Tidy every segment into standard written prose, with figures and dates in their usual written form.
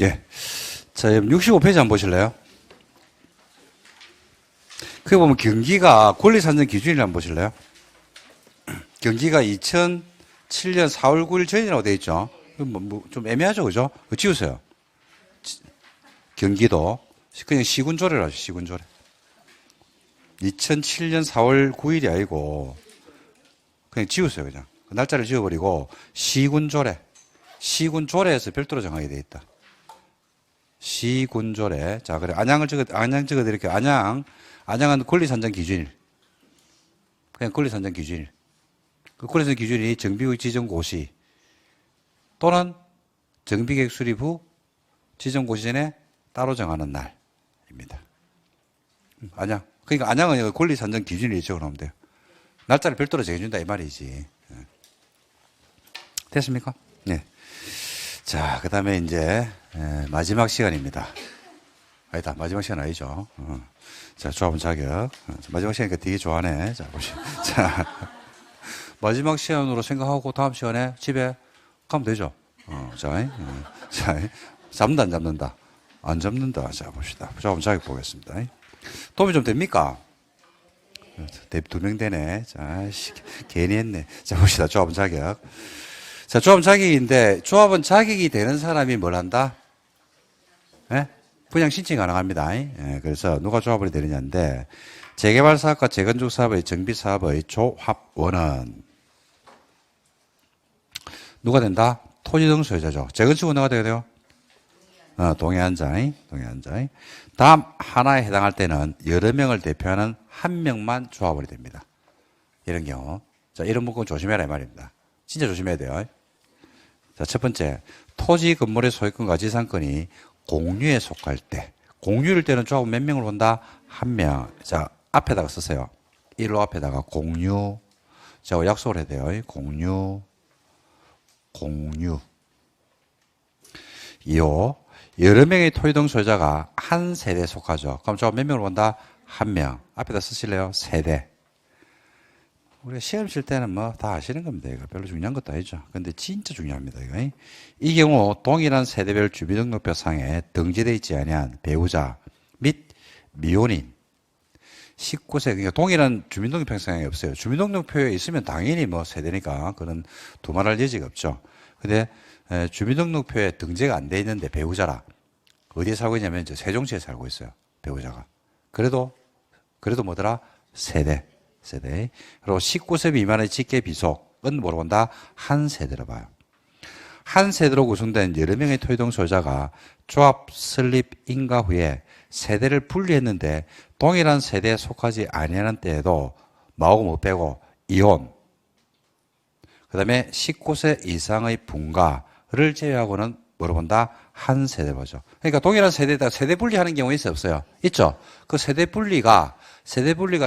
예. 자, 65페이지 한번 보실래요? 거기 보면 경기가 권리산정 기준이라 한번 보실래요? 경기가 2007년 4월 9일 전이라고 되어 있죠? 좀 애매하죠, 그죠? 그거 지우세요. 경기도. 그냥 시군조례로 하죠, 시군조례. 2007년 4월 9일이 아니고, 그냥 지우세요, 그냥. 그 날짜를 지워버리고, 시군조례. 시군조례에서 별도로 정하게 되어 있다. 시군조례. 자, 그래. 안양 적어드릴게요. 안양은 권리산정 기준일. 그냥 권리산정 기준일. 그 권리산정 기준이 정비구역 지정고시 또는 정비계획 수립 후 지정고시 전에 따로 정하는 날입니다. 안양. 그러니까 안양은 권리산정 기준이 있죠, 그러면 돼요. 날짜를 별도로 정해준다, 이 말이지. 됐습니까? 네. 자, 그 다음에 이제, 마지막 시간입니다. 아니다, 마지막 시간 아니죠. 자, 조합원 자격. 마지막 시간이니까 되게 좋아하네. 자, 보시죠. 자, 마지막 시간으로 생각하고 다음 시간에 집에 가면 되죠. 자, 잡는다, 안 잡는다? 안 잡는다. 자, 봅시다. 조합원 자격 보겠습니다. 도움이 좀 됩니까? 두 명 되네. 자, 괜히 했네. 자, 봅시다. 조합원 자격. 자, 조합원 자격인데, 조합원 자격이 되는 사람이 뭘 한다? 예? 분양 신청 가능합니다. 예, 그래서 누가 조합원이 되느냐인데, 재개발 사업과 재건축 사업의 정비 사업의 조합원은 누가 된다? 토지 등 소유자죠. 재건축은 누가 되게 돼요? 동의한 자. 다음 하나에 해당할 때는 여러 명을 대표하는 한 명만 조합원이 됩니다. 이런 경우. 자, 이런 문구 조심해라, 이 말입니다. 진짜 조심해야 돼요. 자, 첫 번째. 토지 건물의 소유권과 지상권이 공유에 속할 때. 공유일 때는 조합원 몇 명을 본다? 한 명. 자, 앞에다가 쓰세요. 1호 앞에다가 공유. 자, 약속을 해야 돼요. 공유. 2호. 여러 명의 토지 등 소유자가 한 세대에 속하죠. 그럼 조합원 몇 명을 본다? 한 명. 앞에다 쓰실래요? 세대. 우리가 시험 칠 때는 뭐 다 아시는 겁니다. 이거 별로 중요한 것도 아니죠. 근데 진짜 중요합니다. 이거. 이 경우 동일한 세대별 주민등록표상에 등재되어 있지 아니한 배우자 및 미혼인 19세, 그러니까 동일한 주민등록표상에 없어요. 주민등록표에 있으면 당연히 뭐 세대니까 그런 두말할 여지가 없죠. 근데 주민등록표에 등재가 안 돼 있는데 배우자라. 어디에 살고 있냐면 이제 세종시에 살고 있어요. 배우자가. 그래도 뭐더라? 세대. 그리고 19세 미만의 직계 비속은 뭐로 본다? 한 세대로 봐요. 한 세대로 구성된 여러 명의 토지등 소유자가 조합 설립 인가 후에 세대를 분리했는데 동일한 세대에 속하지 아니하는 때에도 뭐하고 못 빼고 이혼. 그 다음에 19세 이상의 분가를 제외하고는 뭐로 본다? 한 세대 보죠. 그러니까 동일한 세대에다 세대 분리하는 경우 있어요, 없어요? 있죠? 그 세대 분리가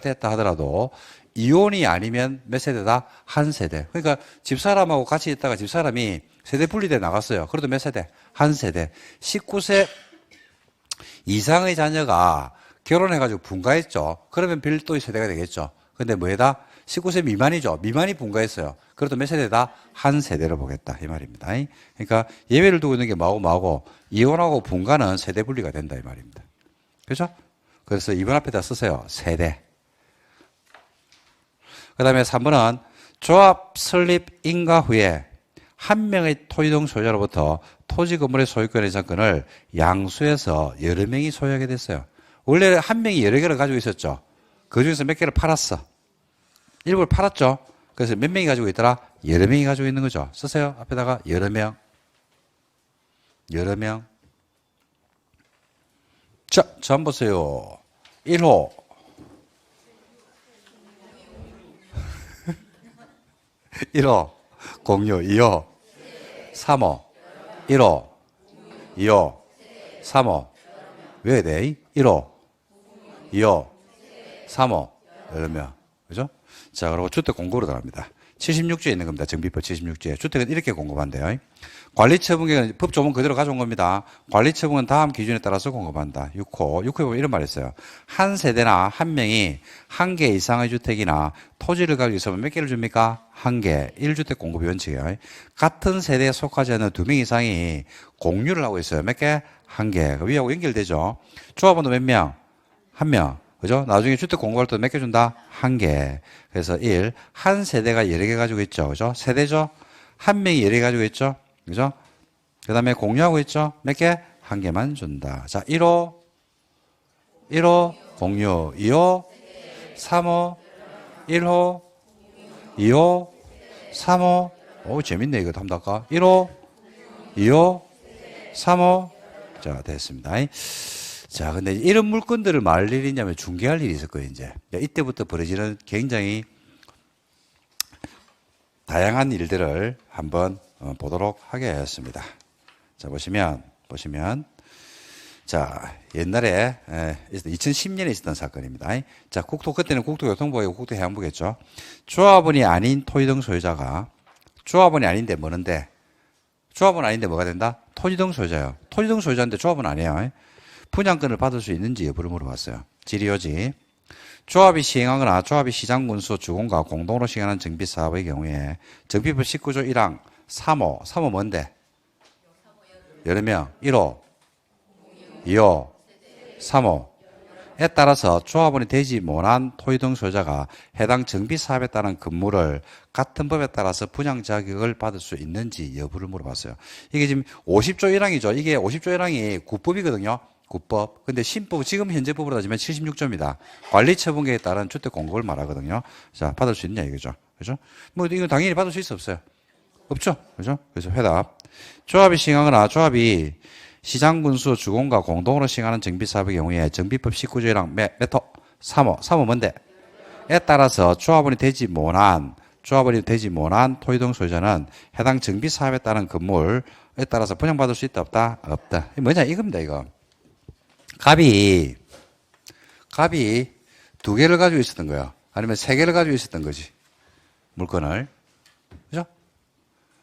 됐다 하더라도 이혼이 아니면 몇 세대다? 한 세대. 그러니까 집사람하고 같이 있다가 집사람이 세대 분리돼 나갔어요. 그래도 몇 세대? 한 세대. 19세 이상의 자녀가 결혼해가지고 분가했죠. 그러면 별도의 세대가 되겠죠. 근데 뭐에다? 19세 미만이죠. 미만이 분가했어요. 그래도 몇 세대다? 한 세대로 보겠다. 이 말입니다. 그러니까 예외를 두고 있는 게 뭐하고 이혼하고 분가는 세대 분리가 된다. 이 말입니다. 그렇죠? 그래서 2번 앞에다 쓰세요. 세대. 그 다음에 3번은 조합 설립 인가 후에 한 명의 토지등 소유자로부터 토지 건물의 소유권의 이상권을 양수해서 여러 명이 소유하게 됐어요. 원래 한 명이 여러 개를 가지고 있었죠. 그 중에서 몇 개를 팔았어. 일부를 팔았죠. 그래서 몇 명이 가지고 있더라? 여러 명이 가지고 있는 거죠. 쓰세요. 앞에다가 여러 명. 자, 한번 보세요. 1호. 1호. 공유. 2호. 3호. 1호. 2호. 3호. 왜 돼? 1호. 2호. 3호. 여러 명. 그죠? 자, 그리고 주택 공급으로 들어갑니다. 76조에 있는 겁니다. 정비법 76조에. 주택은 이렇게 공급한대요. 관리처분계획은 법 조문 그대로 가져온 겁니다. 관리처분은 다음 기준에 따라서 공급한다. 6호에 보면 이런 말이 있어요. 한 세대나 한 명이 한 개 이상의 주택이나 토지를 가지고 있으면 몇 개를 줍니까? 한 개. 1주택 공급 원칙이에요. 같은 세대에 속하지 않는 두 명 이상이 공유를 하고 있어요. 몇 개? 한 개. 위하고 연결되죠. 조합원도 몇 명? 한 명. 그죠? 나중에 주택 공급할 때 몇 개 준다? 한 개. 그래서 1. 한 세대가 여러 개 가지고 있죠. 그죠? 세대죠? 한 명이 여러 개 가지고 있죠? 그죠? 그 다음에 공유하고 있죠? 몇 개? 한 개만 준다. 자, 1호, 1호, 공유. 2호, 3호, 1호, 2호, 3호. 오, 재밌네, 이거 한번 할까? 1호, 2호, 3호. 자, 됐습니다. 자, 근데 이런 물건들을 말 일이 있냐면 중개할 일이 있을 거예요, 이제. 이때부터 벌어지는 굉장히 다양한 일들을 한번 보도록 하겠습니다. 자, 보시면. 자, 옛날에 2010년에 있었던 사건입니다. 자, 그때는 국토교통부하고 국토해양부겠죠. 조합원이 아닌 토지 등 소유자가 조합원이 아닌데 뭐는데? 조합원 아닌데 뭐가 된다? 토지 등 소유자예요. 토지 등 소유자인데 조합은 아니에요. 분양권을 받을 수 있는지 여부를 물어봤어요. 질의요지. 조합이 시행하거나 조합이 시장군수 주공과 공동으로 시행하는 정비사업의 경우에 정비법 19조 1항 3호 뭔데? 여러 명. 1호, 2호, 3호에 따라서 조합원이 되지 못한 토지 등 소유자가 해당 정비사업에 따른 건물을 같은 법에 따라서 분양 자격을 받을 수 있는지 여부를 물어봤어요. 이게 지금 50조 1항이죠. 이게 50조 1항이 국법이거든요. 국법. 근데 신법, 지금 현재 법으로 따지면 76조입니다. 관리처분계에 따른 주택 공급을 말하거든요. 자, 받을 수 있냐, 이거죠. 그죠? 뭐, 이거 당연히 받을 수 있어, 없어요? 없죠? 그죠? 그래서 회답. 조합이 시행하거나 조합이 시장군수 주공과 공동으로 시행하는 정비사업의 경우에 정비법 19조랑 메토 3호 뭔데? 에 따라서 조합원이 되지 못한 토지 등 소유자는 해당 정비사업에 따른 건물에 따라서 분양받을 수 있다, 없다? 없다. 뭐냐, 이겁니다, 이거. 갑이 두 개를 가지고 있었던 거야. 아니면 세 개를 가지고 있었던 거지. 물건을. 그죠?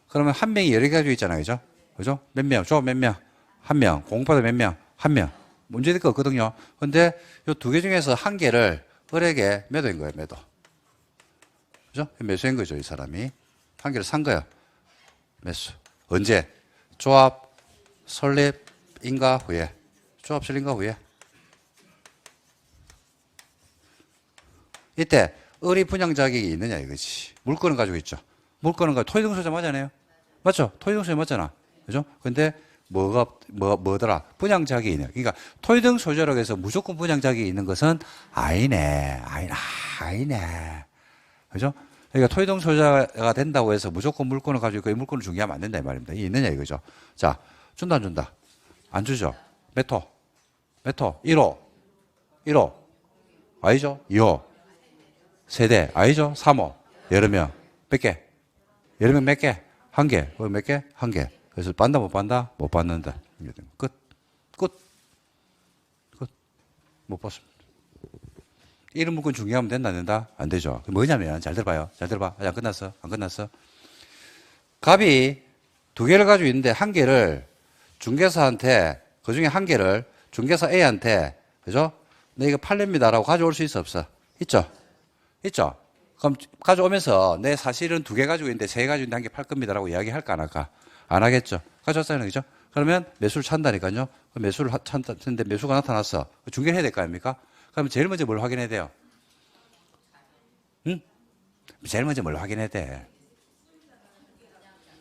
그러면 한 명이 여러 개 가지고 있잖아요. 그죠? 그죠? 몇 명? 조합 몇 명? 한 명. 공급받아 몇 명? 한 명. 문제될 거 없거든요. 근데 이 두 개 중에서 한 개를 을에게 매도인 거예요. 매도. 그죠? 매수인 거죠. 이 사람이. 한 개를 산 거야. 매수. 언제? 조합 설립 인가 후에. 조합 설립인가 후에. 이때 을이 분양 자격이 있느냐 이거지. 물건을 가지고 있죠. 물건은 가지고 토지 등 소유자 맞잖아요. 맞죠? 토지 등 소유자 맞잖아. 그죠? 근데 뭐더라? 분양 자격이 있네. 그러니까 토지 등 소유자라고 해서 무조건 분양 자격이 있는 것은 아니네. 그죠? 그러니까 토지 등 소유자가 된다고 해서 무조건 물건을 가지고 있고 이 물건을 중개하면 안 된다 이 말입니다. 이게 있느냐 이거죠. 자, 준다 안 준다? 안 주죠. 몇 호? 1호. 아니죠? 2호. 세대. 아니죠? 3호. 여러 명. 몇 개? 여러 명 몇 개? 한 개. 몇 개? 한 개. 그래서 받는다, 못 받는다? 못 받는다. 끝. 못 받습니다. 이런 물건 중개하면 된다, 안 된다? 안 되죠. 뭐냐면, 잘 들어봐요. 아직 안 끝났어. 갑이 두 개를 가지고 있는데 한 개를 중개사한테, 그 중에 한 개를 중개사 A한테, 그죠? 내 이거 팔립니다라고 가져올 수 있어, 없어? 있죠? 그럼 가져오면서 내 사실은 두 개 가지고 있는데 세 개 가지고 있는데 한 개 팔 겁니다라고 이야기 할까 안 할까? 안 하겠죠. 가져왔잖아요. 그죠? 그러면 매수를 찬다니까요. 매수를 찬다는데 매수가 나타났어. 중개를 해야 될 거 아닙니까? 그럼 제일 먼저 뭘 확인해야 돼요? 응? 제일 먼저 뭘 확인해야 돼?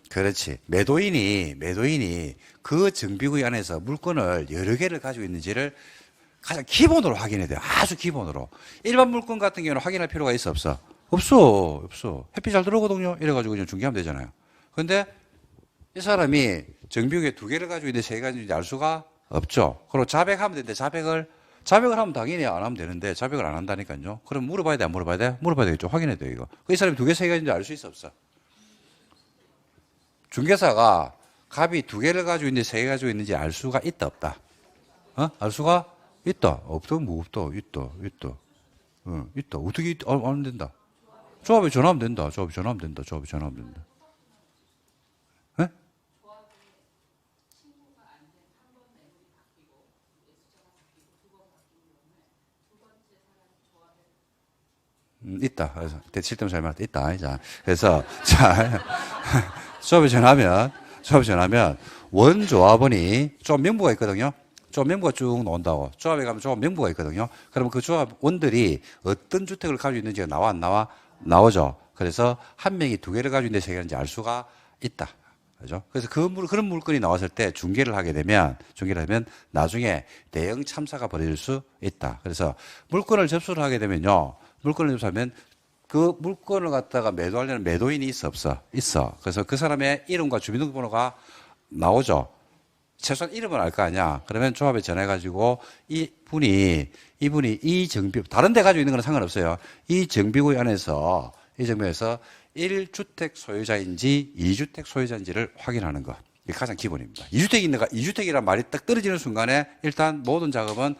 그렇지. 매도인이 그 정비구역 안에서 물건을 여러 개를 가지고 있는지를 가장 기본으로 확인해야 돼요. 아주 기본으로. 일반 물건 같은 경우는 확인할 필요가 있어, 없어? 없어. 햇빛 잘 들어오거든요. 이래가지고 그냥 중개하면 되잖아요. 근데 이 사람이 정비구역에 두 개를 가지고 있는데 세 개 가지고 있는지 알 수가 없죠. 그리고 자백하면 되는데 자백을 하면 당연히 안 하면 되는데 자백을 안 한다니까요. 그럼 물어봐야 돼, 안 물어봐야 돼? 물어봐야 되겠죠. 확인해야 돼요, 이거. 이 사람이 두 개, 세 개 가지고 있는지 알 수 있어, 없어? 중개사가 갑이 두 개를 가지고 있는데 세 개 가지고 있는지 알 수가 있다, 없다? 알 수가 있다. 없다, 뭐 없다. 있다. 있다. 어떻게 안 된다? 조합에 전화하면 된다. 조합에 전화하면 된다. 조합에 전화하면 된다. 예? 있다. 그래서 대칠점 잘 맞다. 있다. 자, 그래서 자, 조합에 전하면 원조합원이 좀 명부가 있거든요. 조합 명부가 쭉 나온다고. 조합에 가면 조합 명부가 있거든요. 그러면 그 조합원들이 어떤 주택을 가지고 있는지가 나와 안 나와? 나오죠. 그래서 한 명이 두 개를 가지고 있는 세계인지 알 수가 있다. 그죠? 그래서 그런 물건이 나왔을 때 중개를 하면 나중에 대형 참사가 벌어질 수 있다. 그래서 물건을 접수를 하게 되면요. 물건을 접수하면 그 물건을 갖다가 매도하려는 매도인이 있어, 없어? 있어. 그래서 그 사람의 이름과 주민등록번호가 나오죠. 최소한 이름은 알 거 아니야. 그러면 조합에 전해가지고 이분이 이 정비, 다른 데 가지고 있는 건 상관없어요. 이 정비구역 안에서, 이 정비에서 1주택 소유자인지 2주택 소유자인지를 확인하는 거. 이게 가장 기본입니다. 2주택이란 말이 딱 떨어지는 순간에 일단 모든 작업은